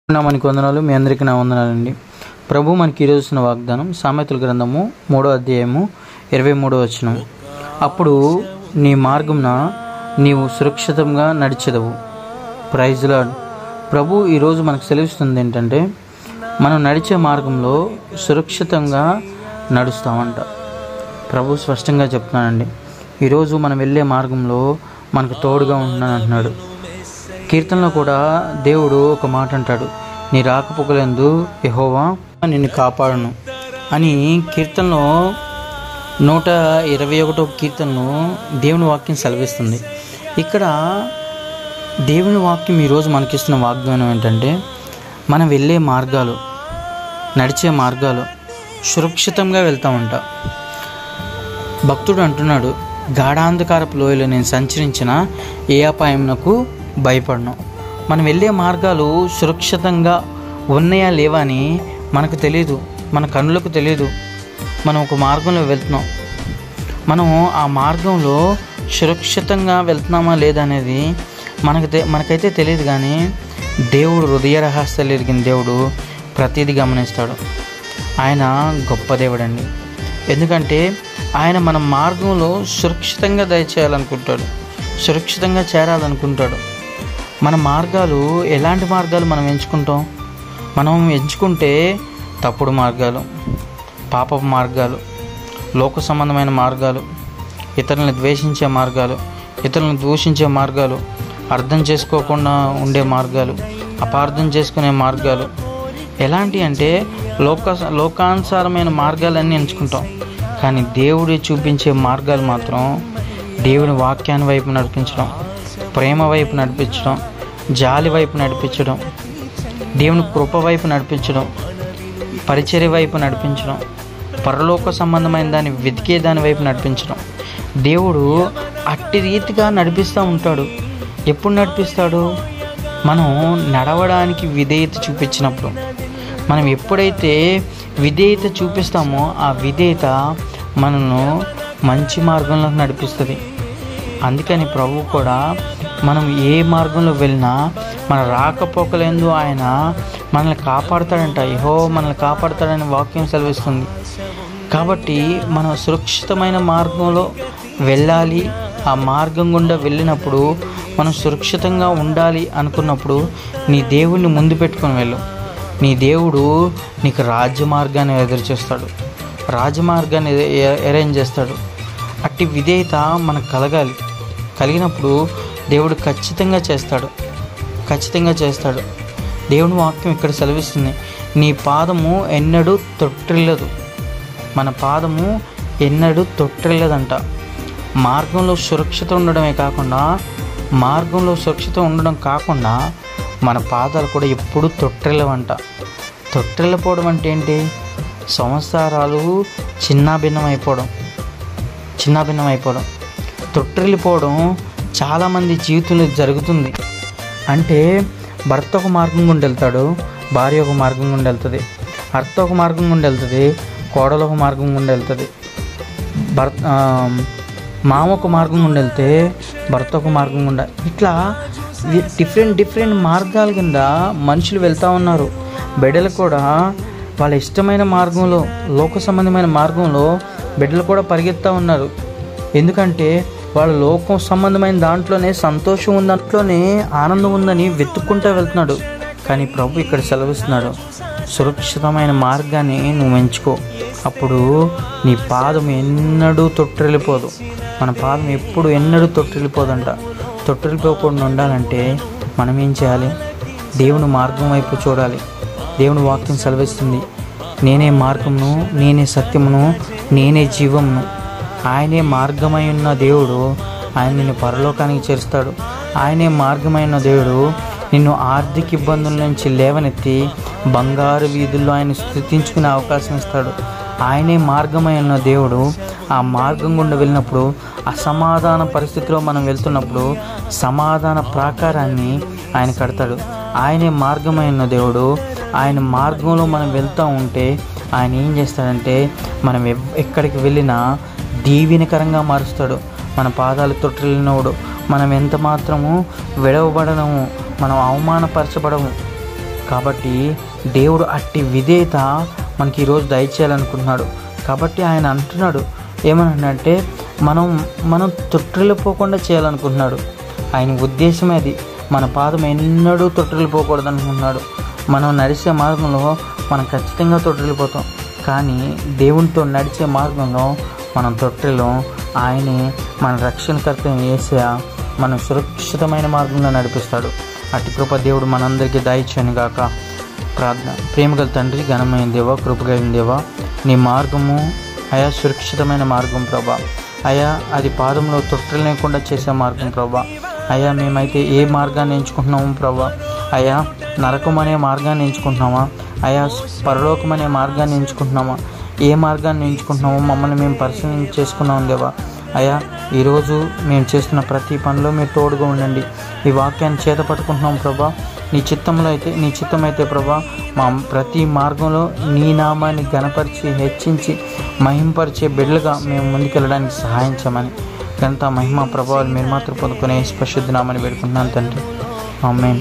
మనకి వందనాలు. మీ అందరికీ నా వందనాలండి. ప్రభు మనకి ఈరోజు ఇచ్చిన వాగ్దానం సామెతల గ్రంథము 3వ అధ్యాయము 23వ వచనం. అప్పుడు నీ మార్గమున నీవు సురక్షితంగా నడిచెదవు. Praise lord. ప్రభు ఈరోజు మనకు సెలవిస్తుంది ఏంటంటే మనం నడిచే మార్గంలో సురక్షితంగా నడుస్తామంట. ప్రభు స్పష్టంగా చెప్తున్నానండి. ఈరోజు మనం వెళ్ళే మార్గంలో మనకు తోడుగా ఉంటున్నాను అంటున్నాడు. కీర్తనలో కూడా దేవుడు ఒక మాట అంటాడు, నీ రాకపోకలందు యెహోవా నిన్ను కాపాడును అని. కీర్తనలో 121వ కీర్తనలో దేవుని వాక్యం సెలవిస్తుంది. ఇక్కడ దేవుని వాక్యం ఈరోజు మనకిస్తున్న వాగ్దానం ఏంటంటే మనం వెళ్ళే మార్గాలు, నడిచే మార్గాలు సురక్షితంగా వెళ్తామంట. భక్తుడు అంటున్నాడు, గాఢాంధకారపు లోయలో నేను సంచరించిన ఏ అపాయమునకు భయపడను. మనం వెళ్ళే మార్గాలు సురక్షితంగా ఉన్నాయా లేవా అని మనకు తెలియదు, మన కన్నులకు తెలియదు. మనం ఒక మార్గంలో వెళ్తున్నాం, మనం ఆ మార్గంలో సురక్షితంగా వెళ్తున్నామా లేదా అనేది మనకైతే తెలియదు. కానీ దేవుడు హృదయ రహస్యాలు ఎరిగిన దేవుడు ప్రతిదీ గమనిస్తాడు. ఆయన గొప్ప దేవుడండి. ఎందుకంటే ఆయన మన మార్గంలో సురక్షితంగా దయచేయాలనుకుంటాడు, సురక్షితంగా చేరాలనుకుంటాడు. మన మార్గాలు ఎలాంటి మార్గాలు మనం ఎంచుకుంటాం? మనం ఎంచుకుంటే తప్పుడు మార్గాలు, పాపపు మార్గాలు, లోక సంబంధమైన మార్గాలు, ఇతరులను ద్వేషించే మార్గాలు, ఇతరులను దూషించే మార్గాలు, అర్థం చేసుకోకుండా ఉండే మార్గాలు, అపార్థం చేసుకునే మార్గాలు, ఎలాంటి అంటే లోకానుసారమైన మార్గాలన్నీ ఎంచుకుంటాం. కానీ దేవుడు చూపించే మార్గాలు మాత్రం దేవుని వాక్యాన్ని వైపు నడిపించడం, ప్రేమ వైపు నడిపించడం, జాలి వైపు నడిపించడం, దేవుని కృప వైపు నడిపించడం, పరిచర్య వైపు నడిపించడం, పరలోక సంబంధమైన దాన్ని వెతికే దాని వైపు నడిపించడం. దేవుడు అట్టి రీతిగా నడిపిస్తూ ఉంటాడు. ఎప్పుడు నడిపిస్తాడు? మనం నడవడానికి విధేయత చూపించినప్పుడు. మనం ఎప్పుడైతే విధేయత చూపిస్తామో ఆ విధేయత మనను మంచి మార్గంలోకి నడిపిస్తుంది. అందుకని ప్రభు కూడా మనం ఏ మార్గంలో వెళ్ళినా మన రాకపోకలందు ఆయన మనల్ని కాపాడుతాడంట. యెహోవా మనల్ని కాపాడుతాడని వాక్యం సెలవిస్తుంది. కాబట్టి మనం సురక్షితమైన మార్గంలో వెళ్ళాలి. ఆ మార్గం గుండా వెళ్ళినప్పుడు మనం సురక్షితంగా ఉండాలి అనుకున్నప్పుడు నీ దేవుడిని ముందు పెట్టుకొని వెళ్ళు. నీ దేవుడు నీకు రాజ్య మార్గాన్ని ఎదురుచేస్తాడు, రాజమార్గాన్ని అరేంజ్ చేస్తాడు. అట్టి విధేయత మనకు కలగాలి. కలిగినప్పుడు దేవుడు ఖచ్చితంగా చేస్తాడు. దేవుని వాక్యం ఇక్కడ సెలవిస్తుంది, నీ పాదము ఎన్నడూ తొట్టిల్లదు. మన పాదము ఎన్నడూ తొట్టిల్లదంట. మార్గంలో సురక్షిత ఉండడం కాకుండా మన పాదాలు కూడా ఎప్పుడూ తొట్టిల్లవంట. తొట్టిల్లపోవడం అంటే ఏంటి? సంవత్సరాలు చిన్నాభిన్నం అయిపోవడం, తొట్టిల్లిపోవడం చాలామంది జీవితంలో జరుగుతుంది. అంటే భర్త ఒక మార్గం గుండా వెళ్తాడు, భార్య ఒక మార్గం గుండా వెళ్తుంది, అత్త ఒక మార్గం గుండా వెళ్తుంది, కోడలు ఒక మార్గం గుండా వెళ్తుంది, మామ ఒక మార్గం గుండా వెళ్తే భర్త ఒక మార్గం గుండా, ఇట్లా డిఫరెంట్ మార్గాల కింద మనుషులు వెళ్తూ ఉన్నారు. బిడ్డలు కూడా వాళ్ళ ఇష్టమైన మార్గంలో, లోక సంబంధమైన మార్గంలో బిడ్డలు కూడా పరిగెత్తా ఉన్నారు. ఎందుకంటే వాళ్ళ లోకం సంబంధమైన దాంట్లోనే సంతోషం ఉంది, దాంట్లోనే ఆనందం ఉందని వెతుక్కుంటూ వెళ్తున్నాడు. కానీ ప్రభు ఇక్కడ సెలవిస్తున్నాడు, సురక్షితమైన మార్గాన్ని నువ్వు ఎంచుకో. అప్పుడు నీ పాదం ఎన్నడూ తొట్టిల్లిపోదు. మన పాదం ఎన్నడూ తొట్టిల్లిపోదంట. తొట్టిల్లిపోకుండా ఉండాలంటే మనం ఏం చేయాలి? దేవుని మార్గం వైపు చూడాలి. దేవుని వాక్యం సెలవిస్తుంది, నేనే మార్గమును, నేనే సత్యమును, నేనే జీవమును. ఆయనే మార్గమై ఉన్న దేవుడు ఆయన నిన్ను పరలోకానికి చేరుస్తాడు. ఆయనే మార్గమై ఉన్న దేవుడు నిన్ను ఆర్థిక ఇబ్బందుల నుంచి లేవనెత్తి బంగారు వీధుల్లో ఆయన స్తుతించుకునే అవకాశం ఇస్తాడు. ఆయనే మార్గమై ఉన్న దేవుడు ఆ మార్గం గుండా వెళ్ళినప్పుడు, అసమాధాన పరిస్థితిలో మనం వెళ్తున్నప్పుడు సమాధాన ప్రాకారాన్ని ఆయన కడతాడు. ఆయనే మార్గమై ఉన్న దేవుడు. ఆయన మార్గంలో మనం వెళ్తూ ఉంటే ఆయన ఏం చేస్తాడంటే మనం ఎక్కడికి వెళ్ళినా దీవెనకరంగా మారుస్తాడు. మన పాదాలు తొట్టిల్లినోడు మనం ఎంత మాత్రము విడవబడము, మనం అవమానపరచబడము. కాబట్టి దేవుడు అట్టి విధేయత మనకి ఈరోజు దయచేయాలనుకుంటున్నాడు. కాబట్టి ఆయన అంటున్నాడు ఏమనంటే మనం తొట్టిల్లిపోకుండా చేయాలనుకుంటున్నాడు. ఆయన ఉద్దేశమే అది. మన పాదం ఎన్నడూ తొట్టిల్లిపోకూడదు అనుకుంటున్నాడు. మనం నడిచే మార్గంలో మనం ఖచ్చితంగా తొట్టిల్లిపోతాం, కానీ దేవునితో నడిచే మార్గంలో మనం తొట్టిల్లం. ఆయనే మన రక్షణకర్త యేసయ్య మనం సురక్షితమైన మార్గంలో నడిపిస్తాడు. అటు కృప దేవుడు మనందరికీ దయచేయను గాక. ప్రార్థన. ప్రేమగల తండ్రి, ఘనమైన దేవా, కృపగలిగిన దేవా, నీ మార్గము అయా సురక్షితమైన మార్గం ప్రభా. అయా అది పాదంలో తొట్టిల్ లేకుండా చేసే మార్గం ప్రభా. అయా మేమైతే ఏ మార్గాన్ని ఎంచుకుంటున్నాము ప్రభా? అయా నరకం అనే మార్గాన్ని ఎంచుకుంటున్నామా? అయా పరలోకం అనే మార్గాన్ని ఎంచుకుంటున్నామా? ఏ మార్గాన్ని ఎంచుకుంటున్నామో మమ్మల్ని మేము పరిశీలన చేసుకున్నాం దేవా. అయా ఈరోజు మేము చేస్తున్న ప్రతి పనిలో మీరు తోడుగా ఉండండి. ఈ వాక్యాన్ని చేత పట్టుకుంటున్నాం ప్రభా. నీ చిత్తమైతే ప్రభా మా ప్రతి మార్గంలో నీ నామాన్ని ఘనపరిచి హెచ్చించి మహింపరిచే బిడ్డలుగా మేము ముందుకెళ్ళడానికి సహాయం చేయమని ఘనత మహిమ ప్రభావాలు మీరు మాత్రం పొందుకునే పరిశుద్ధ నామాన్ని వేడుకుంటున్నాను తండ్రి. ఆమేన్.